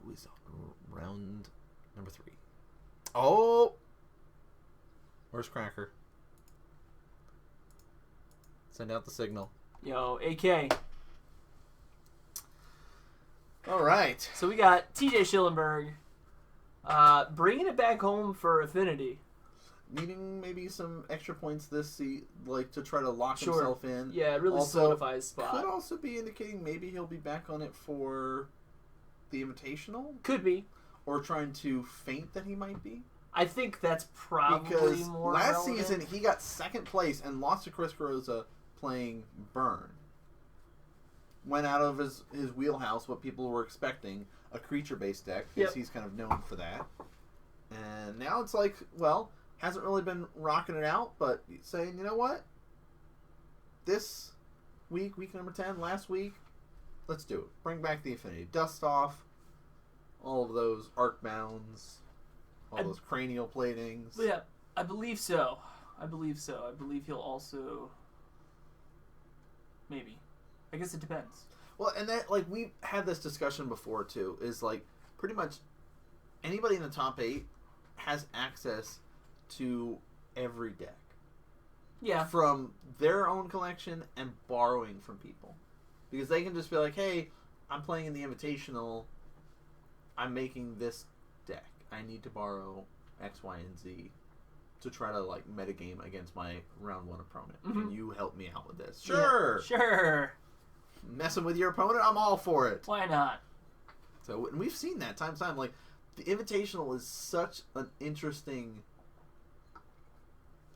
Who is round number 3? Oh! Where's Cracker? Send out the signal. Yo, AK. All right. So we got TJ Schillenberg bringing it back home for Affinity. Needing maybe some extra points this like to try to lock Sure. himself in. Yeah, it really Also, solidifies his spot. Could also be indicating maybe he'll be back on it for the Invitational. Could be. Or trying to feint that he might be. I think that's probably because more last relevant. season he got second place and lost to Chris Rosa playing Burn. Went out of his wheelhouse, what people were expecting, a creature-based deck, because he's kind of known for that. And now it's like, well, hasn't really been rocking it out, but saying, you know what? This week number 10, last week, let's do it. Bring back the Affinity. Dust off all of those arc bounds, all those cranial platings. Yeah, I believe so. I believe he'll also... Maybe. I guess it depends. Well, and that, like, we've had this discussion before, too, is, like, pretty much anybody in the top 8 has access to every deck. Yeah. From their own collection and borrowing from people. Because they can just be like, hey, I'm playing in the Invitational. I'm making this deck. I need to borrow X, Y, and Z to try to, like, metagame against my round 1 opponent. Mm-hmm. Can you help me out with this? Sure! Yeah, sure! Messing with your opponent? I'm all for it. Why not? So, and we've seen that time to time. Like, the Invitational is such an interesting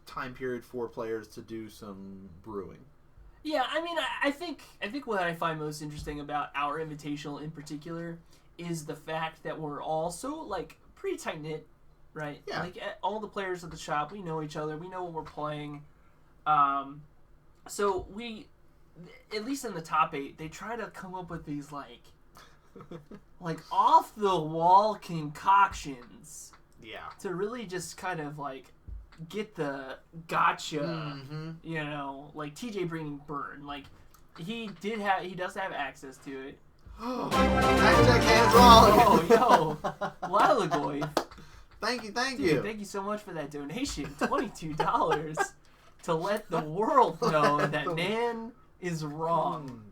time period for players to do some brewing. Yeah, I mean, I think what I find most interesting about our Invitational in particular is the fact that we're all so, like, pretty tight-knit, right? Yeah. Like, all the players at the shop, we know each other, we know what we're playing. So we, at least in the top 8, they try to come up with these, like off-the-wall concoctions. Yeah. To really just kind of, like, get the gotcha, you know, like TJ bringing Burn. Like, he does have access to it. Hashtag hands wrong. Oh, yo. Lilagoy. Thank you. Dude, thank you so much for that donation. $22 to let the world know that Nan is wrong.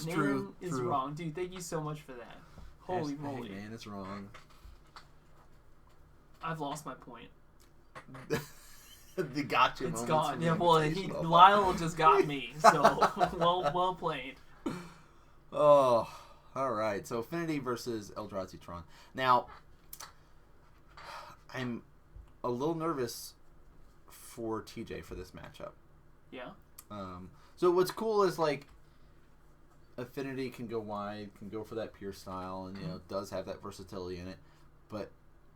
Nan is wrong. Dude, thank you so much for that. Holy moly. Nan is wrong. I've lost my point. The gotcha It's moments gone. from Yeah, the well, Invitational. Lyle just got me. So, well played. Oh, all right. So Affinity versus Eldrazi Tron. Now, I'm a little nervous for TJ for this matchup. Yeah. So what's cool is, like, Affinity can go wide, can go for that pure style, and, you know, does have that versatility in it. But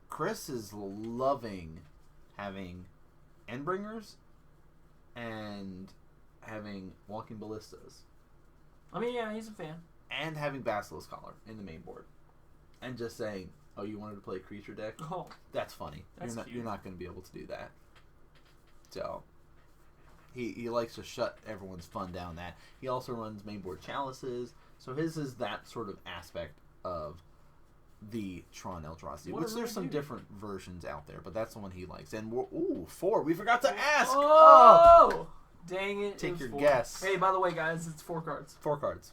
Chris is loving having Endbringers and having Walking Ballistas. I mean, yeah, he's a fan. And having Basilisk Collar in the main board. And just saying, oh, you wanted to play a creature deck? Oh. That's funny. That's You're not going to be able to do that. So, he likes to shut everyone's fun down that. He also runs main board Chalices. So his is that sort of aspect of the Tron Eldrazi, which there's some different versions out there, but that's the one he likes. And ooh, 4. We forgot to ask. Oh! Dang it. Take your 4. guess. Hey, by the way, guys, it's 4 cards. 4 cards.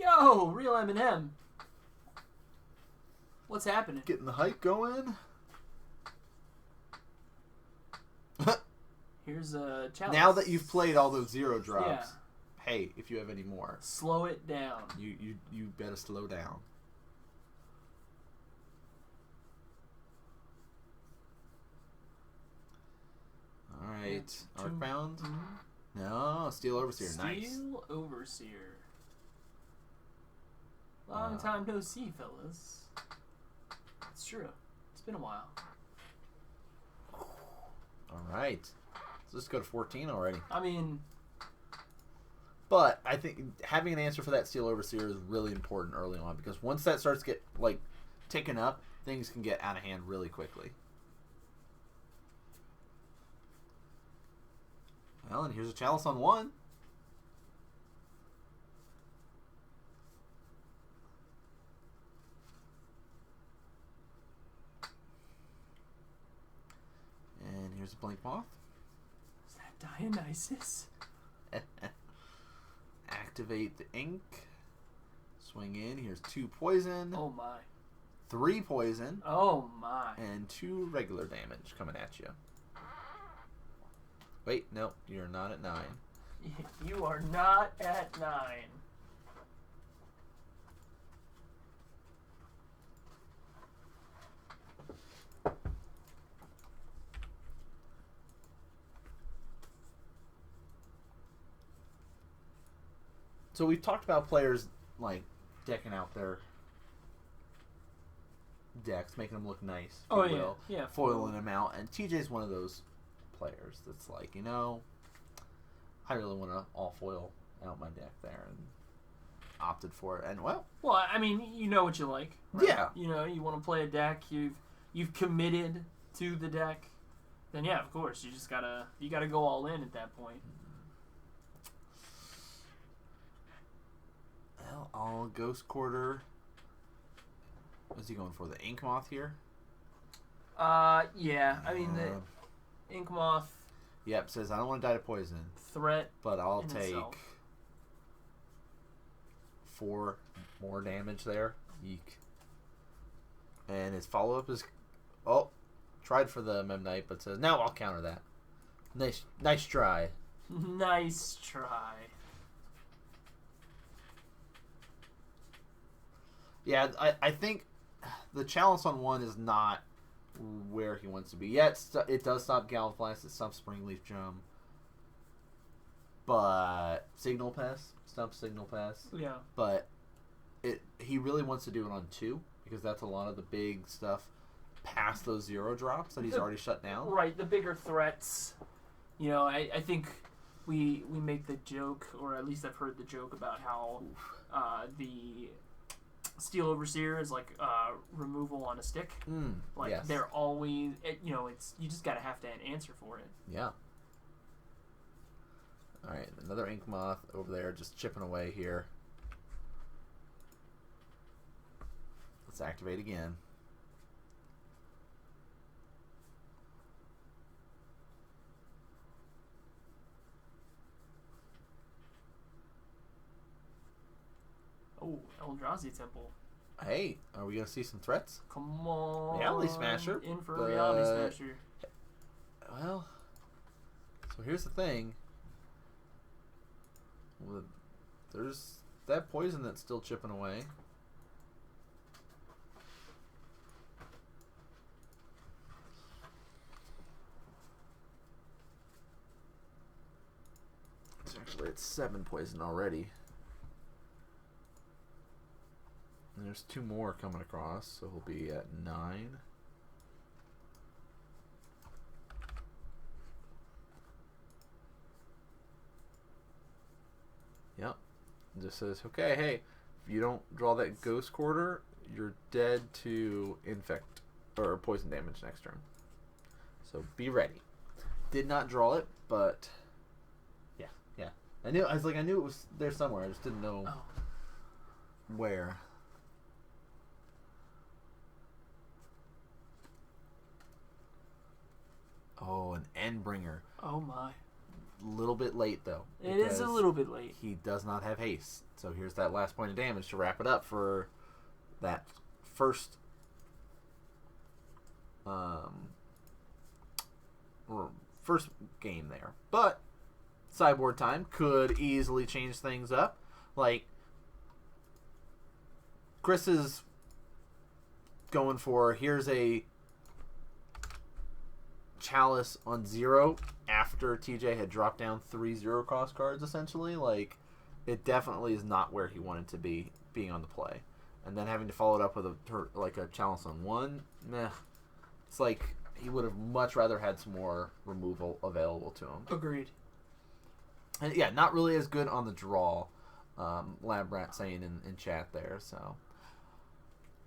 Yo, real Eminem. What's happening? Getting the hype going. Here's a challenge. Now that you've played all those 0 drops, yeah. Hey, if you have any more, slow it down. You better slow down. All right, Arcbound. No, Steel Overseer. Nice. Steel Overseer. Long time no see, fellas. It's true. It's been a while. All right. So let's go to 14 already. I mean... But I think having an answer for that Steel Overseer is really important early on, because once that starts to get, like, taken up, things can get out of hand really quickly. Well, and here's a Chalice on 1. Here's a Blink Moth. Is that Dionysus? Activate the ink. Swing in. Here's 2 poison. Oh my. 3 poison. Oh my. And 2 regular damage coming at you. Wait, no, you're not at 9. You are not at 9. So we've talked about players like decking out their decks, making them look nice. Oh yeah, foiling them out, and TJ's one of those players that's like, I really want to all foil out my deck there, and opted for it. And well, I mean, you know what you like. Right? Yeah. You want to play a deck. You've committed to the deck. Then yeah, of course, you gotta go all in at that point. Well, I'll Ghost Quarter. What's he going for? The Ink Moth here? Yeah. I mean, the Ink Moth. Yep, says I don't want to die to poison. Threat. But I'll take itself. 4 more damage there. Eek. And his follow-up is... Oh, tried for the Memnite, but says, no, I'll counter that. Nice try. Nice try. Yeah, I think the chalice on 1 is not where he wants to be. Yeah, it does stop Galvanized, it stops Springleaf Drum. But Signal Pass, stops Signal Pass. Yeah. But he really wants to do it on 2, because that's a lot of the big stuff past those 0 drops that he's already shut down. Right, the bigger threats. I think we make the joke, or at least I've heard the joke about how the Steel Overseer is like removal on a stick. Yes. They're always, it's you just gotta have to answer for it. Yeah. All right, another Ink Moth over there, just chipping away here. Let's activate again. Oh, Eldrazi Temple. Hey, are we gonna see some threats? Come on. Reality Smasher. In for a Reality Smasher. Well, so here's the thing. There's that poison that's still chipping away. It's 7 poison already. And there's 2 more coming across, so he'll be at 9. Yep. It just says, okay, hey, if you don't draw that Ghost Quarter, you're dead to infect or poison damage next turn. So be ready. Did not draw it, but yeah. I knew it was there somewhere. I just didn't know where. Oh, an Endbringer. Oh my. Little bit late though. It is a little bit late. He does not have haste. So here's that last point of damage to wrap it up for that first game there. But Sideboard time could easily change things up. Like Chris is going for, here's a Chalice on 0 after TJ had dropped down 3 0-cost cards, essentially. Like, it definitely is not where he wanted to be, being on the play. And then having to follow it up with a Chalice on 1, meh. It's like he would have much rather had some more removal available to him. Agreed. And yeah, not really as good on the draw, Lab Rat saying in chat there, so.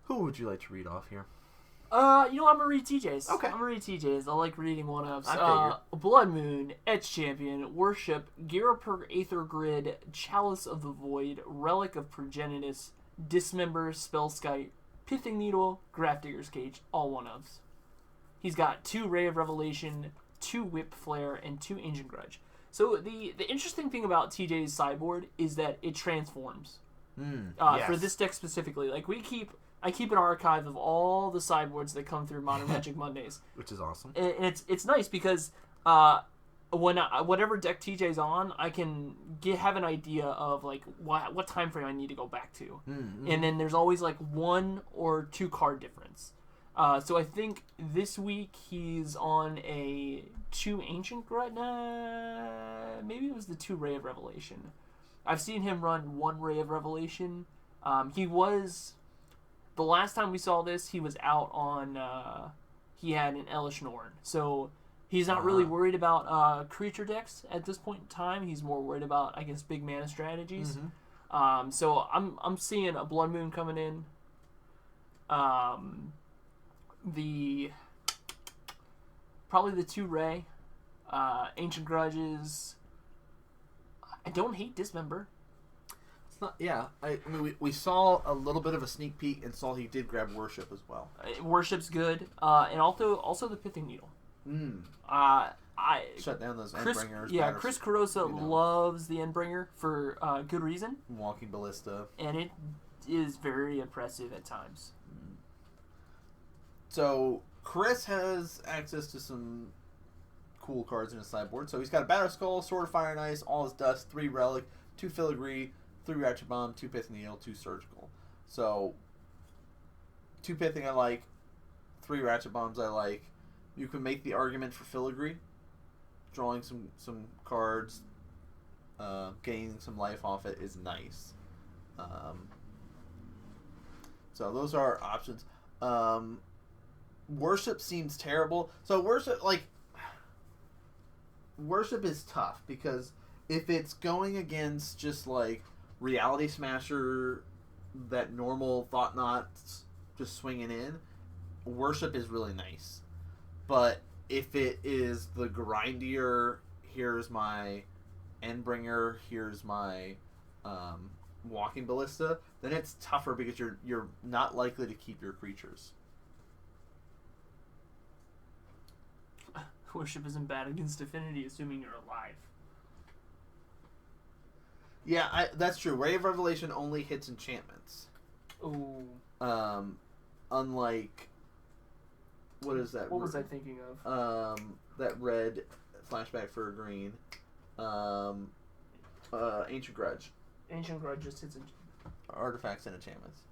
Who would you like to read off here? I'm gonna read TJ's. Okay. I'm gonna read TJ's. I like reading one-ups. I Blood Moon, Etch Champion, Worship, Girapur Aether Grid, Chalice of the Void, Relic of Progenitus, Dismember, Spellskite, Pithing Needle, Grafdigger's Cage, all one-ups. He's got 2 Ray of Revelation, 2 Whip Flare, and 2 Ancient Grudge. So the interesting thing about TJ's sideboard is that it transforms. Yes. For this deck specifically. Like, I keep an archive of all the sideboards that come through Modern Magic Mondays. Which is awesome. And it's nice because whatever deck TJ's on, I can have an idea of like what time frame I need to go back to. And then there's always like 1 or 2 card difference. So I think this week he's on a 2 Ancient Grudge. Maybe it was the 2 Ray of Revelation. I've seen him run 1 Ray of Revelation. He was... The last time we saw this, he was out on... he had an Elish Norn. So he's not really worried about creature decks at this point in time. He's more worried about, I guess, big mana strategies. So I'm seeing a Blood Moon coming in. Probably the 2 Ray. Ancient Grudges. I don't hate Dismember. It's not. Yeah, I mean, we saw a little bit of a sneak peek and saw he did grab Worship as well. Worship's good, and also the Pithing Needle. Shut down those Endbringers. Yeah, Chris Carosa loves the Endbringer for good reason. Walking Ballista, and it is very impressive at times. So Chris has access to some cool cards in his sideboard. So he's got a Batter Skull, Sword of Fire and Ice, All His Dust, 3 Relic, 2 Filigree, 3 Ratchet Bomb, 2 Pithing Needle, 2 Surgical. So 2 Pithing I like, 3 Ratchet Bombs I like. You can make the argument for Filigree, drawing some cards, gaining some life off it is nice. So those are options. Worship seems terrible. So Worship is tough because if it's going against just like Reality Smasher, that normal Thought-Knots just swinging in, Worship is really nice. But if it is the grindier, here's my Endbringer, here's my Walking Ballista, then it's tougher because you're not likely to keep your creatures. Worship isn't bad against Affinity, assuming you're alive. Yeah, that's true. Ray of Revelation only hits enchantments. Ooh. Unlike... What is that? What was I thinking of? That red flashback for a green. Ancient Grudge. Ancient Grudge just hits artifacts and enchantments.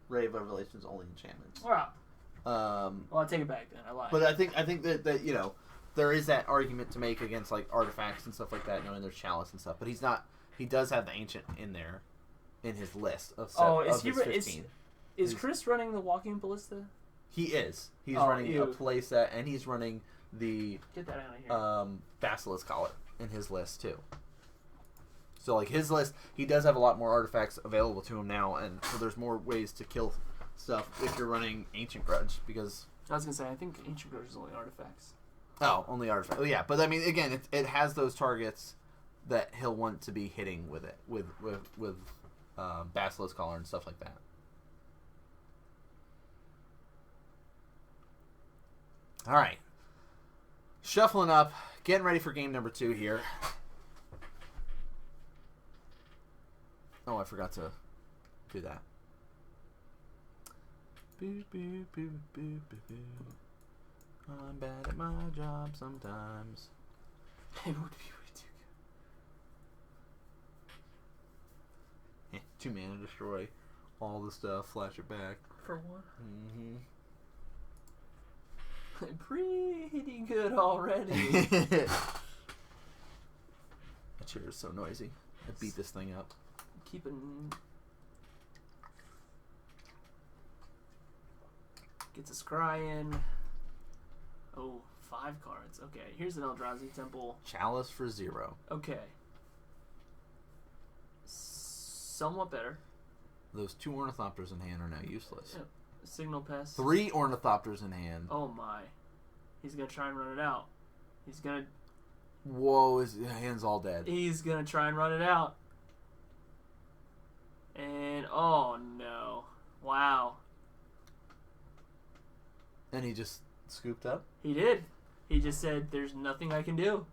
Ray of Revelation is only enchantments. Wow. Well, I'll take it back then. I lied. But I think that you know there is that argument to make against like artifacts and stuff like that. Knowing there's Chalice and stuff, but he's not. He does have the ancient in there, in his list of. His 15. Is Chris running the Walking Ballista? He is. He's running a playset, and he's running the get that out of here. Basilisk Collar in his list too. So like his list, he does have a lot more artifacts available to him now, and so there's more ways to kill stuff if you're running Ancient Grudge, because I was gonna say I think Ancient Grudge is only artifacts. Oh, only artifacts. Oh yeah, but I mean again, it has those targets that he'll want to be hitting with it with Basilisk Collar and stuff like that. All right, shuffling up, getting ready for game number 2 here. Oh, I forgot to do that. Boo, boo, boo, boo, boo, boo. I'm bad at my job sometimes. It would be way too good. 2 mana, destroy all the stuff, flash it back. For what? Mm-hmm. Pretty good already. That chair is so noisy. I beat this thing up. Keeping... Gets a scrying. Oh, 5 cards. Okay, here's an Eldrazi Temple. Chalice for 0. Okay. Somewhat better. Those 2 Ornithopters in hand are now useless. Yep. Signal Pest. 3 Ornithopters in hand. Oh my. He's going to try and run it out. He's going to... Whoa, his hand's all dead. He's going to try and run it out. And, oh no. Wow. And he just scooped up? He did. He just said, "There's nothing I can do."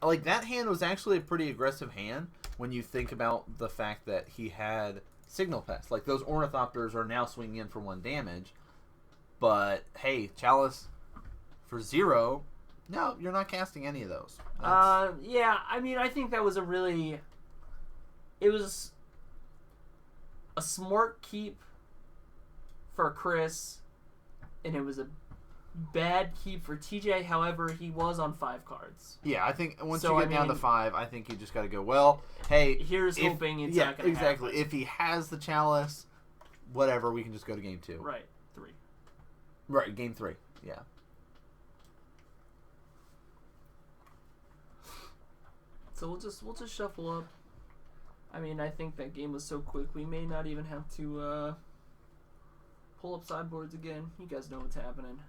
Like, that hand was actually a pretty aggressive hand when you think about the fact that he had Signal Pest. Like, those Ornithopters are now swinging in for 1 damage. But, hey, Chalice for 0, no, you're not casting any of those. Yeah, I mean, I think that was it was a smart keep for Chris, and it was a bad keep for TJ. However, he was on 5 cards. Yeah, I think once you get down to 5, I think you just got to go, well, hey. Here's hoping it's not going to happen. Exactly. If he has the Chalice, whatever, we can just go to game 2. Right. 3. Right, game 3. Yeah. So we'll just shuffle up. I mean, I think that game was so quick, we may not even have to pull up sideboards again. You guys know what's happening.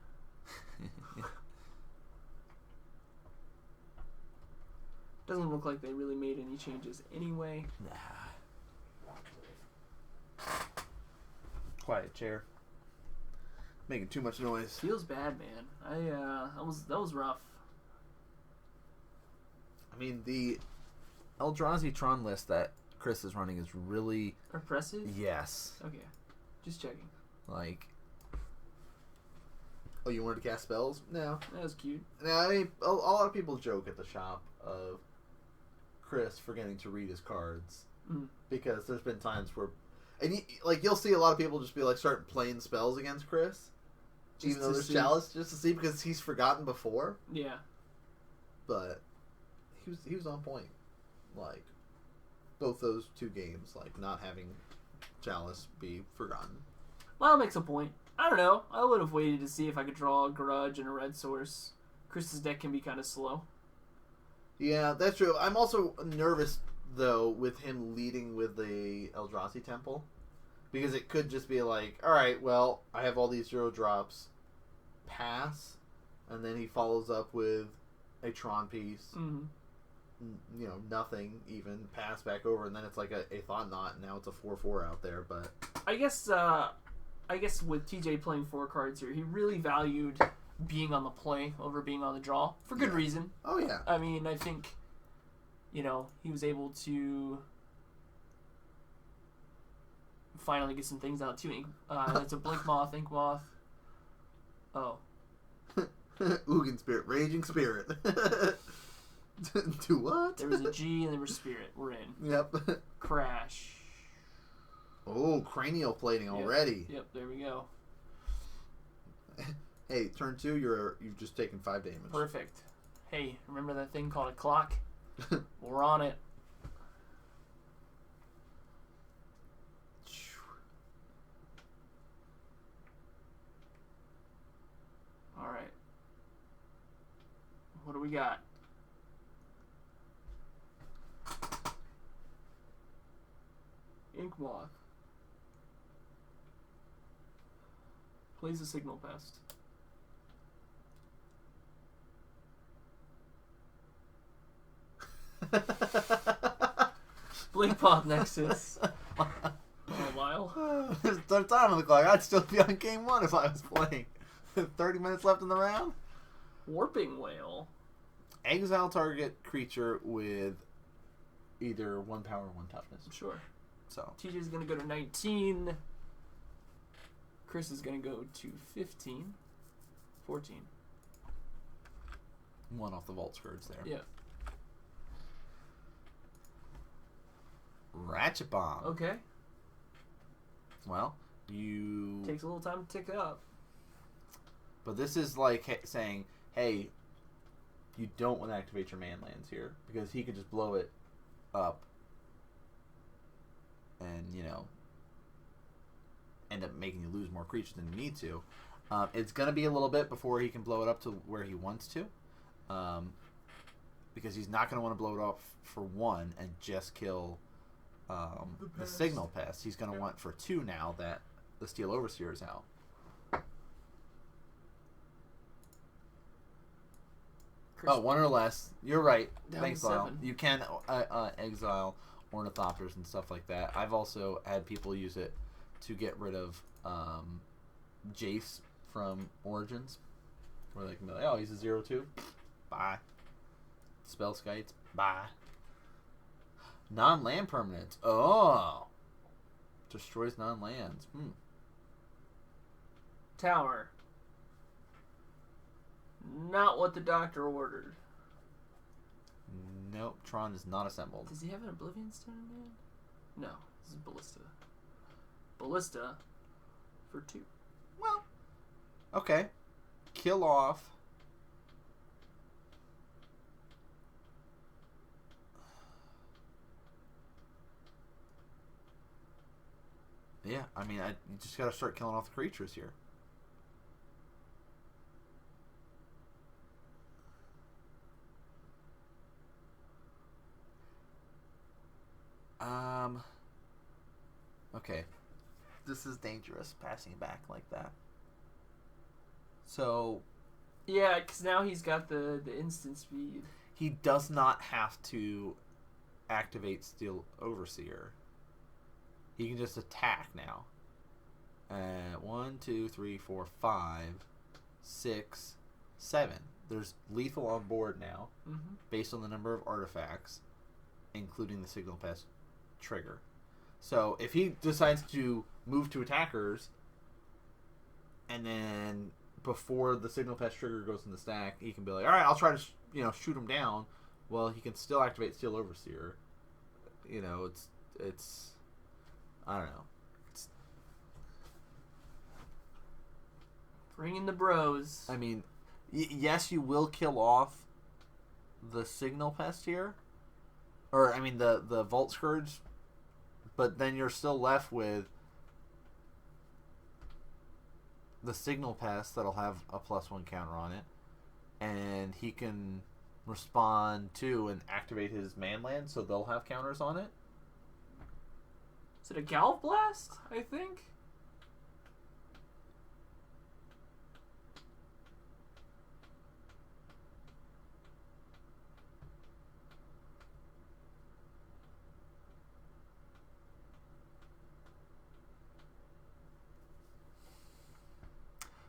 Doesn't look like they really made any changes anyway. Nah. Quiet chair. Making too much noise. Feels bad, man. That was rough. I mean, the Eldrazi Tron list that Chris is running is really impressive. Yes. Okay, just checking. Like, oh, you wanted to cast spells? No, that was cute. Now, I mean, a lot of people joke at the shop of Chris forgetting to read his cards because there's been times where, and you'll see a lot of people just be like start playing spells against Chris, even though there's Chalice, just to see because he's forgotten before. Yeah, but he was on point, like both those 2 games, like not having Chalice be forgotten. Well, that makes a point. I don't know. I would have waited to see if I could draw a Grudge and a Red Source. Chris's deck can be kind of slow. Yeah, that's true. I'm also nervous, though, with him leading with the Eldrazi Temple. Because it could just be like, alright, well, I have all these 0 drops. Pass. And then he follows up with a Tron piece. Mm-hmm. You know, nothing even. Pass back over. And then it's like a Thought Knot. And now it's a 4/4 out there. But I guess with TJ playing 4 cards here, he really valued being on the play over being on the draw for good reason. Oh yeah. I mean, I think, he was able to finally get some things out too. It's a Blink Moth, Ink Moth. Oh. Ugin Spirit, Raging Spirit. To what? There was a G and there was Spirit. We're in. Yep. Crash. Oh, cranial plating already. Yep, there we go. Hey, turn 2, you've just taken 5 damage. Perfect. Hey, remember that thing called a clock? We're on it. All right. What do we got? Ink Moth. Plays a Signal Pest. Blink Moth Nexus. For a while. There's no time on the clock. I'd still be on game 1 if I was playing. 30 minutes left in the round. Warping Whale. Exile target creature with either 1 power or 1 toughness. Sure. So TJ's going to go to 19. Chris is going to go to 15. 14. 1 off the Vault Scourge there. Yeah. Ratchet Bomb. Okay. Well, you... Takes a little time to tick up. But this is like saying, hey, you don't want to activate your man lands here because he could just blow it up and, end up making you lose more creatures than you need to. It's going to be a little bit before he can blow it up to where he wants to. Because he's not going to want to blow it up for 1 and just kill the Signal Pest. He's going to want for 2 now that the Steel Overseer is out. Chris, 1 or less. You're right. Down Thanks, to Lyle. 7. You can exile Ornithopters and stuff like that. I've also had people use it to get rid of Jace from Origins Where they can be like, oh, he's a 0/2. Bye. Spell skites. Bye. Non-land permanents. Oh. Destroys non-lands. Tower. Not what the doctor ordered. Nope. Tron is not assembled. Does he have an Oblivion Stone in hand? No. This is Ballista. Ballista for 2. Well. Okay. Kill off. Yeah, I mean, you just gotta start killing off the creatures here. Okay. This is dangerous, passing back like that. So... Yeah, because now he's got the instant speed. He does not have to activate Steel Overseer. He can just attack now. 1, 2, 3, 4, 5, 6, 7. There's lethal on board now, based on the number of artifacts, including the Signal Pass trigger. So if he decides to move to attackers, and then before the Signal Pass trigger goes in the stack, he can be like, all right, I'll try to shoot him down. Well, he can still activate Steel Overseer. It's I don't know. Bring in the bros. I mean, yes, you will kill off the Signal Pest here. Or, I mean, the Vault Scourge. But then you're still left with the Signal Pest that'll have a +1 counter on it. And he can respond to and activate his manland, so they'll have counters on it. Is it a Galv Blast, I think?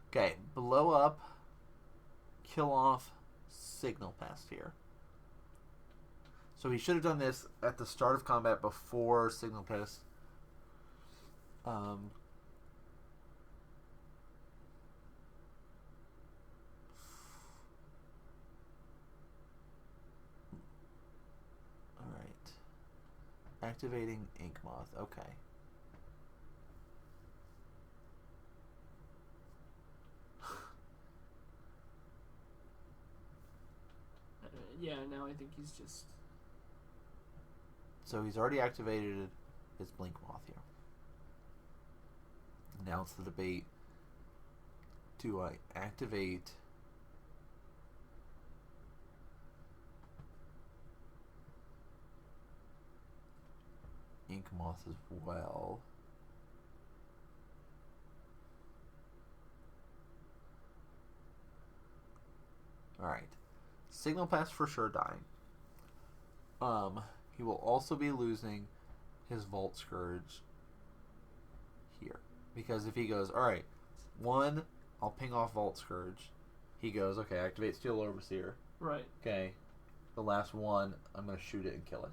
Okay, blow up, kill off, Signal Pest here. So he should have done this at the start of combat before Signal Pest. Alright. Activating Ink Moth. Okay. Yeah, now I think he's just... So he's already activated his Blink Moth here. Now it's the debate. Do I activate Ink Moth as well? Alright. Signal Pass for sure dying. He will also be losing his Vault Scourge here. Because if he goes, alright, 1, I'll ping off Vault Scourge. He goes, okay, activate Steel Overseer. Right. Okay. The last 1, I'm going to shoot it and kill it.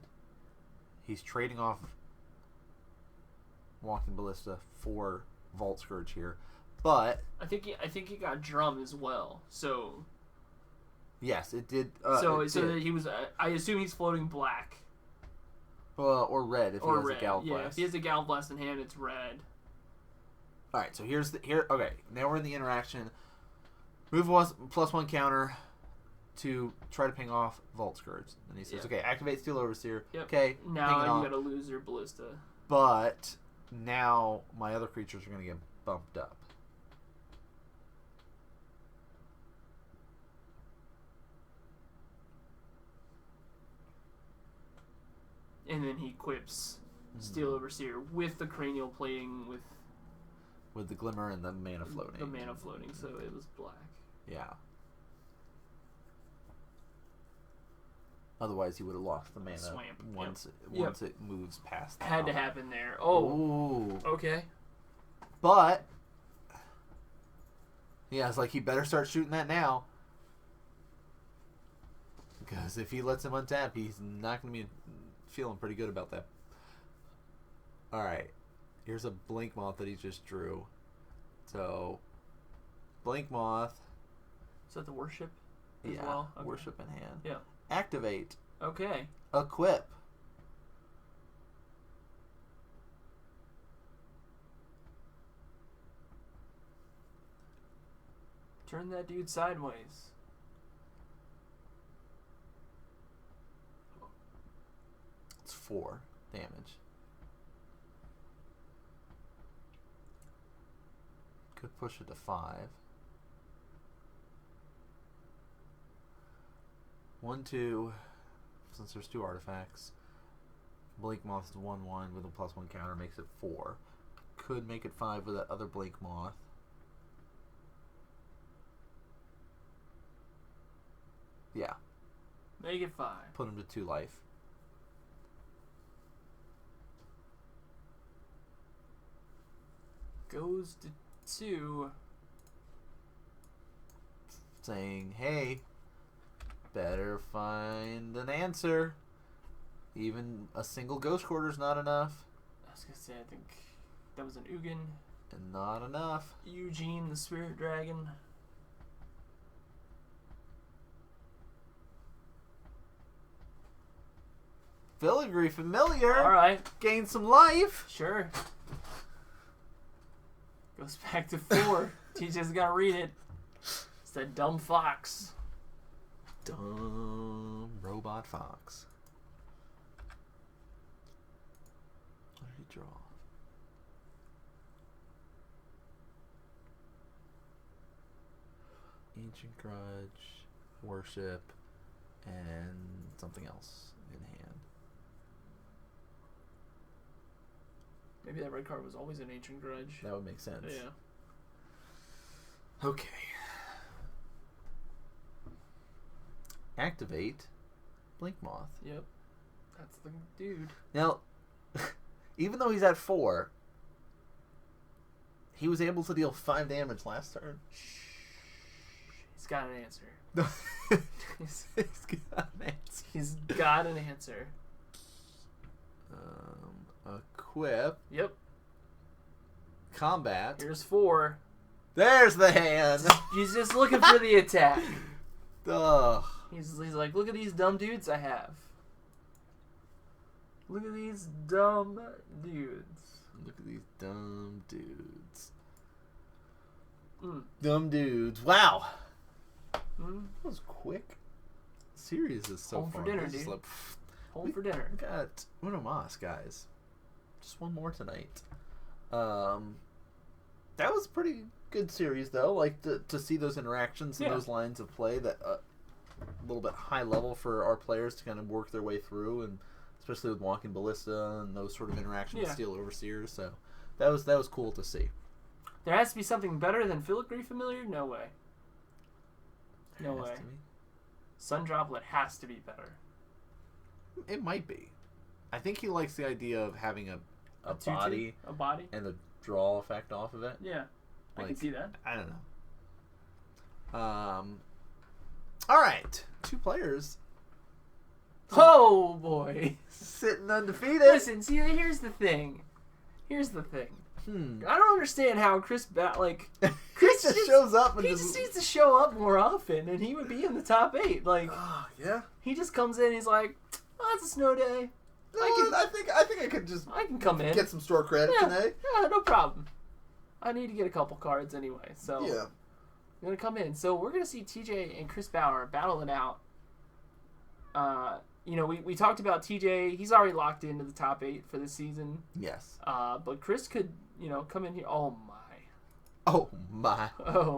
He's trading off Walking Ballista for Vault Scourge here. But I think he got Drum as well. So yes, it did. So he was. I assume he's floating black. Or red if he has red. a Galv Blast. Yeah, if he has a Galv Blast in hand, it's red. All right, so okay, now we're in the interaction. Move was +1 counter to try to ping off Vault Scourge. And he says, okay, activate Steel Overseer. Yep. Okay, now you gotta lose your Ballista. But now my other creatures are gonna get bumped up. And then he quips Steel Overseer with the Cranial Plating with the Glimmer and the Mana Floating. The Mana Floating, so it was black. Yeah. Otherwise, he would have lost the mana Swamp. once it moves past. Had to happen there. Oh. Ooh. Okay. But Yeah, it's like he better start shooting that now. Because if he lets him untap, he's not going to be feeling pretty good about that. Alright. Here's a Blink Moth that he just drew. So, Blink Moth. Is that the worship as Yeah, well? Okay. worship in hand. Yeah. Activate. Okay. Equip. Turn that dude sideways. It's 4 damage. Could push it to 5. 1, 2. Since there's 2 artifacts. Blink Moth is 1/1 with a +1 counter, makes it 4. Could make it 5 with that other Blink Moth. Yeah. Make it 5. Put him to 2 life. Goes to 2. Saying, hey, better find an answer. Even a single Ghost Quarter's not enough. I was gonna say, I think that was an Ugin. And not enough. Eugene, the Spirit Dragon. Filigree Familiar. Alright. Gain some life. Sure. Goes back to 4. TJ's gotta read it. It's that dumb fox. Dumb robot fox. What did he draw? Ancient Grudge, Worship, and something else in hand. Maybe that red card was always an Ancient Grudge. That would make sense. Yeah. Okay. Activate Blink Moth. Yep. That's the dude. Now, even though he's at 4, he was able to deal 5 damage last turn. He's got an answer. He's got an answer. He's got an answer. Equip. Yep. Combat. Here's 4. There's the hand. He's just looking for the attack. Ugh. He's like, look at these dumb dudes I have. Look at these dumb dudes. Look at these dumb dudes. Mm. Dumb dudes. Wow. Mm. That was quick. Series is so Home far. for dinner, It's just dude. like, Home for dinner. We got Uno Mas, guys. Just one more tonight. That was a pretty good series, though. Like, to see those interactions and those lines of play that a little bit high level for our players to kind of work their way through, and especially with Walking Ballista and those sort of interactions with Steel Overseers. So that was cool to see. There has to be something better than Filigree Familiar? No way. No way. Sun Droplet has to be better. It might be. I think he likes the idea of having a body, and a draw effect off of it. Yeah, I can see that. I don't know. All right, 2 players. Oh boy, sitting undefeated. Listen, see, here's the thing. I don't understand how Chris Chris just shows up and he just needs to show up more often, and he would be in the top 8. Like, yeah. He just comes in. He's like, "Oh, it's a snow day. I think I could just. I can come in, get some store credit today. Yeah, no problem. I need to get a couple cards anyway, so yeah, I'm gonna come in. So we're gonna see TJ and Chris Bauer battle it out. We talked about TJ. He's already locked into the top 8 for the season. Yes. But Chris could, come in here. Oh my. Oh my. Oh